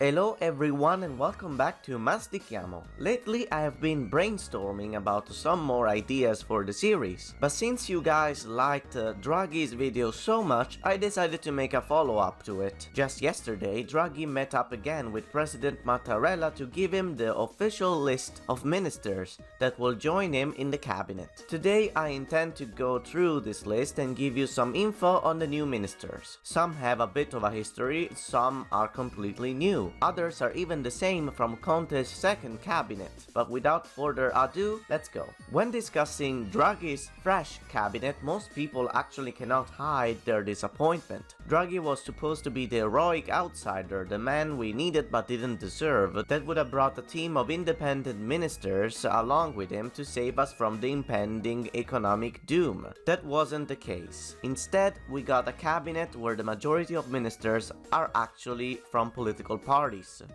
Hello everyone and welcome back to Mastichiamo. Lately I have been brainstorming about some more ideas for the series, but since you guys liked Draghi's video so much, I decided to make a follow-up to it. Just yesterday, Draghi met up again with President Mattarella to give him the official list of ministers that will join him in the cabinet. Today I intend to go through this list and give you some info on the new ministers. Some have a bit of a history, some are completely new. Others are even the same from Conte's second cabinet. But without further ado, let's go. When discussing Draghi's fresh cabinet, most people actually cannot hide their disappointment. Draghi was supposed to be the heroic outsider, the man we needed but didn't deserve, that would have brought a team of independent ministers along with him to save us from the impending economic doom. That wasn't the case. Instead, we got a cabinet where the majority of ministers are actually from political parties.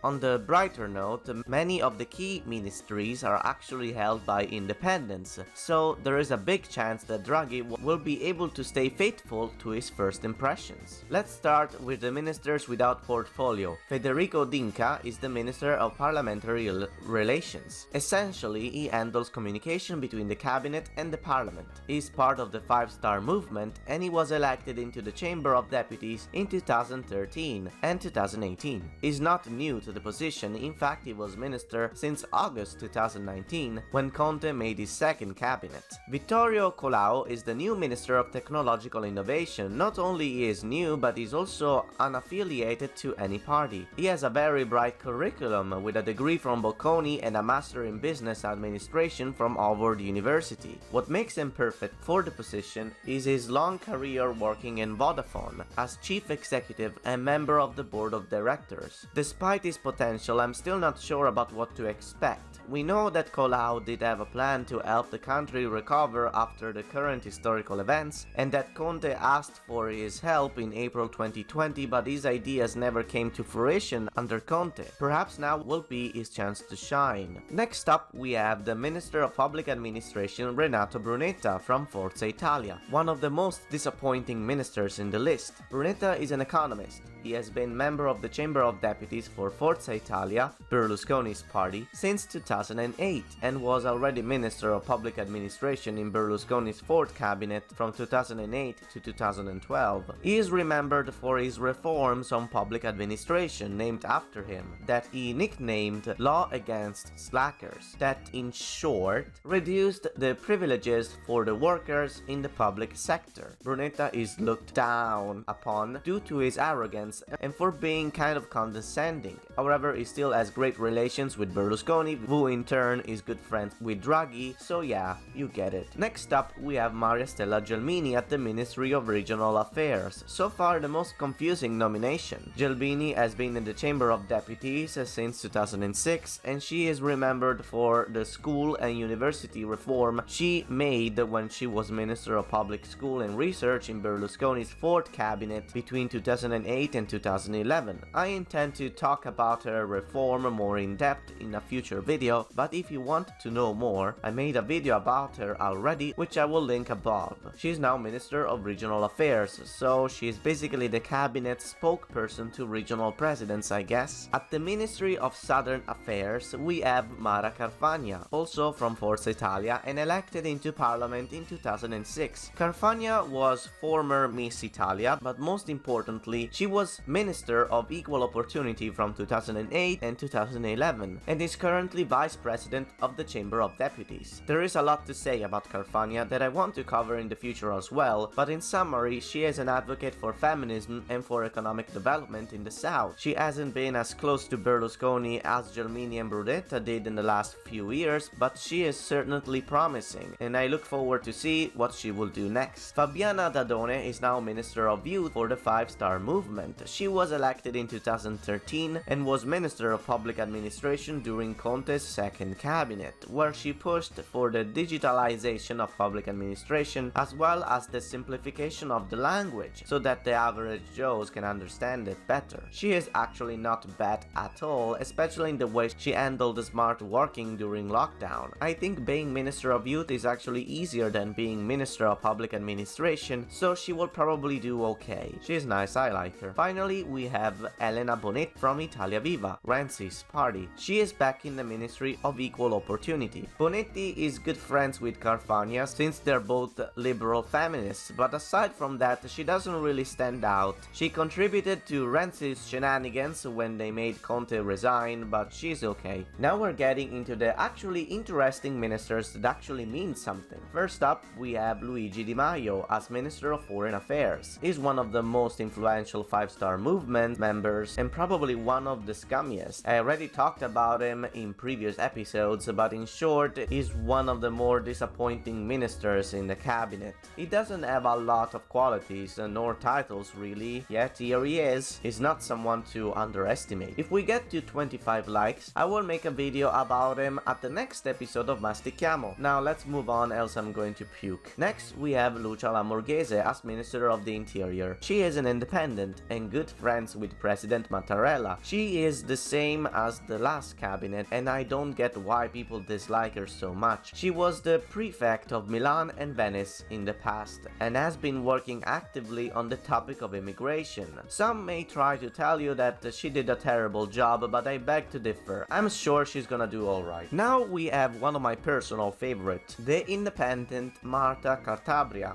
On the brighter note, many of the key ministries are actually held by independents, so there is a big chance that Draghi will be able to stay faithful to his first impressions. Let's start with the ministers without portfolio. Federico D'Inca is the Minister of Parliamentary Relations. Essentially, he handles communication between the cabinet and the parliament. He is part of the five-star movement and he was elected into the Chamber of Deputies in 2013 and 2018. He's not new to the position, in fact he was minister since August 2019 when Conte made his second cabinet. Vittorio Colau is the new Minister of Technological Innovation. Not only he is new, but he's also unaffiliated to any party. He has a very bright curriculum with a degree from Bocconi and a master in business administration from Harvard University. What makes him perfect for the position is his long career working in Vodafone as chief executive and member of the board of directors. Despite his potential, I'm still not sure about what to expect. We know that Colau did have a plan to help the country recover after the current historical events, and that Conte asked for his help in April 2020, but his ideas never came to fruition under Conte. Perhaps now will be his chance to shine. Next up, we have the Minister of Public Administration Renato Brunetta from Forza Italia, one of the most disappointing ministers in the list. Brunetta is an economist. He has been member of the Chamber of Deputies for Forza Italia, Berlusconi's party, since 2008 and was already Minister of Public Administration in Berlusconi's fourth cabinet from 2008 to 2012. He is remembered for his reforms on public administration named after him, that he nicknamed Law Against Slackers, that in short reduced the privileges for the workers in the public sector. Brunetta is looked down upon due to his arrogance and for being kind of condescending. However, he still has great relations with Berlusconi, who in turn is good friends with Draghi, so yeah, you get it. Next up, we have Maria Stella Gelmini at the Ministry of Regional Affairs. So far, the most confusing nomination. Gelmini has been in the Chamber of Deputies since 2006, and she is remembered for the school and university reform she made when she was Minister of Public School and Research in Berlusconi's fourth cabinet between 2008 and 2011. I intend to talk about her reform more in depth in a future video, but if you want to know more, I made a video about her already, which I will link above. She is now Minister of Regional Affairs, so she is basically the cabinet spokesperson to regional presidents, I guess. At the Ministry of Southern Affairs, we have Mara Carfagna, also from Forza Italia and elected into parliament in 2006. Carfagna was former Miss Italia, but most importantly, she was Minister of Equal Opportunity from 2008 and 2011, and is currently Vice President of the Chamber of Deputies. There is a lot to say about Carfagna that I want to cover in the future as well, but in summary, she is an advocate for feminism and for economic development in the South. She hasn't been as close to Berlusconi as Gelmini and Brunetta did in the last few years, but she is certainly promising, and I look forward to see what she will do next. Fabiana Dadone is now Minister of Youth for the Five-Star Movement. She was elected in 2013 and was Minister of Public Administration during Conte's second cabinet, where she pushed for the digitalization of public administration as well as the simplification of the language so that the average Joes can understand it better. She is actually not bad at all, especially in the way she handled the smart working during lockdown. I think being Minister of Youth is actually easier than being Minister of Public Administration, so she will probably do okay. She is nice, I like her. Finally, we have Elena Bonetti from Italia Viva, Renzi's party. She is back in the Ministry of Equal Opportunity. Bonetti is good friends with Carfagna since they're both liberal feminists, but aside from that, she doesn't really stand out. She contributed to Renzi's shenanigans when they made Conte resign, but she's okay. Now we're getting into the actually interesting ministers that actually mean something. First up, we have Luigi Di Maio as Minister of Foreign Affairs. He's one of the most influential Five-Star Movement members and probably one of the scummiest. I already talked about him in previous episodes, but in short, he's one of the more disappointing ministers in the cabinet. He doesn't have a lot of qualities nor titles really, yet here he is. He's not someone to underestimate. If we get to 25 likes, I will make a video about him at the next episode of Mastichiamo. Now let's move on, else I'm going to puke. Next, we have Luciana Lamorgese as Minister of the Interior. She is an independent and good friends with President Mattarella. She is the same as the last cabinet, and I don't get why people dislike her so much. She was the prefect of Milan and Venice in the past, and has been working actively on the topic of immigration. Some may try to tell you that she did a terrible job, but I beg to differ. I'm sure she's gonna do alright. Now we have one of my personal favorites, the independent Marta,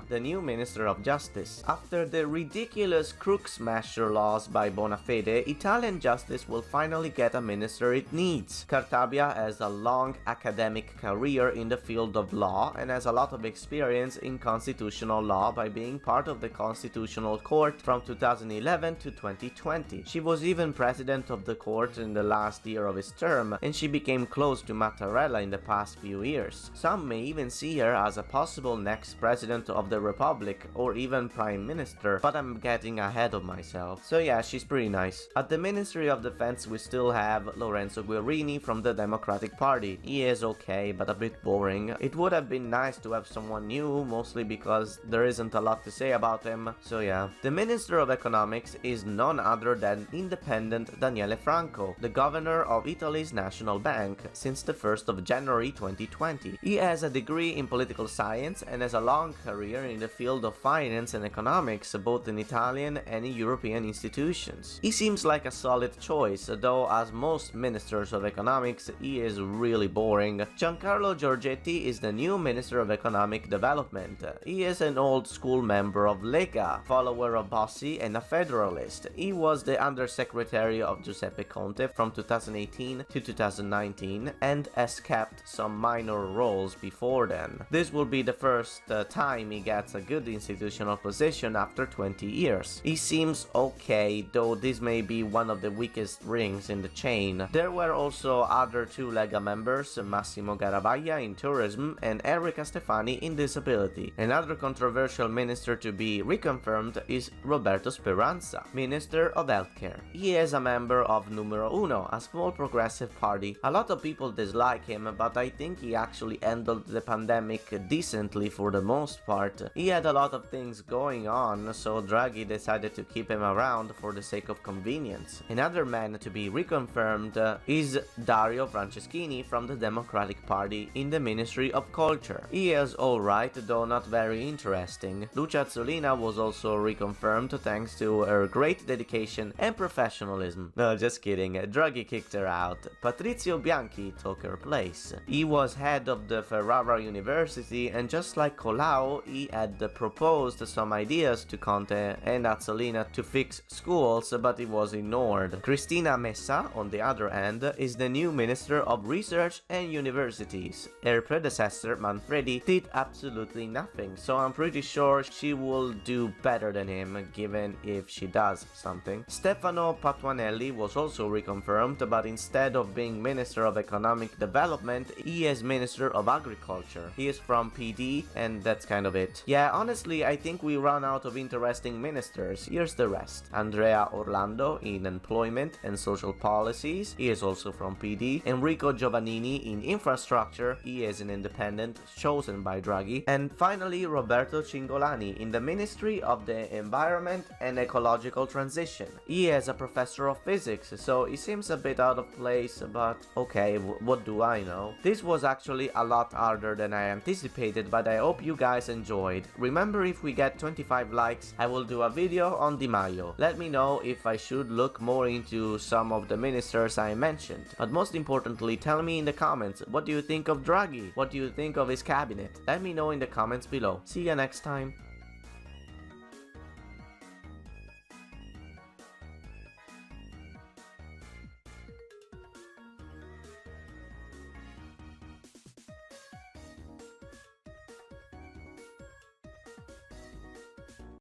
the new Minister of Justice. After the ridiculous crook smasher laws by Bonafede, Italian justice will finally get a minister it needs. Cartabia has a long academic career in the field of law and has a lot of experience in constitutional law by being part of the Constitutional Court from 2011 to 2020. She was even president of the court in the last year of his term, and she became close to Mattarella in the past few years. Some may even see her as a possible next president of the Republic or even prime minister, but I'm getting ahead of myself. So yeah, she's pretty nice. At the Ministry of Defense we still have Lorenzo Guerini from the Democratic Party. He is okay, but a bit boring. It would have been nice to have someone new, mostly because there isn't a lot to say about him, so yeah. The Minister of Economics is none other than independent Daniele Franco, the governor of Italy's National Bank since the 1st of January 2020. He has a degree in political science and has a long career in the field of finance and economics, both in Italian and in European institutions. He seems like a solid choice, though as most ministers of economics, he is really boring. Giancarlo Giorgetti is the new Minister of Economic Development. He is an old school member of Lega, follower of Bossi and a federalist. He was the Undersecretary of Giuseppe Conte from 2018 to 2019 and has kept some minor roles before then. This will be the first time he gets a good institutional position after 20 years. He seems okay, though this may be one of the weakest rings in the chain. There were also other two Lega members, Massimo Garavaglia in tourism and Enrico Stefani in disability. Another controversial minister to be reconfirmed is Roberto Speranza, Minister of Healthcare. He is a member of Numero Uno, a small progressive party. A lot of people dislike him, but I think he actually handled the pandemic decently for the most part. He had a lot of things going on, so Draghi decided to keep him around for the sake of convenience. Another man to be reconfirmed is Dario Franceschini from the Democratic Party in the Ministry of Culture. He is alright, though not very interesting. Lucia Azzolina was also reconfirmed thanks to her great dedication and professionalism. No, just kidding, Draghi kicked her out. Patrizio Bianchi took her place. He was head of the Ferrara University, and just like Colau, he had proposed some ideas to Conte and Azzolina to fix schools, but it was ignored. Cristina Messa, on the other hand, is the new Minister of Research and Universities. Her predecessor, Manfredi, did absolutely nothing, so I'm pretty sure she will do better than him, given if she does something. Stefano Patuanelli was also reconfirmed, but instead of being Minister of Economic Development, he is Minister of Agriculture. He is from PD, and that's kind of it. Yeah, honestly, I think we run out of interesting ministers. Here's the rest. Andrea Orlando in Employment and Social Policies. He is also from PD. Enrico Giovannini in Infrastructure. He is an independent, chosen by Draghi. And finally, Roberto Cingolani in the Ministry of the Environment and Ecological Transition. He is a professor of physics, so he seems a bit out of place, but okay, what do I know? This was actually a lot harder than I anticipated, but I hope you guys enjoyed. Remember, if we get 25 likes, I will do a video on Di Maio. Let me know if I should look more into some of the ministers I mentioned. But most importantly, tell me in the comments, what do you think of Draghi? What do you think of his cabinet? Let me know in the comments below. See you next time.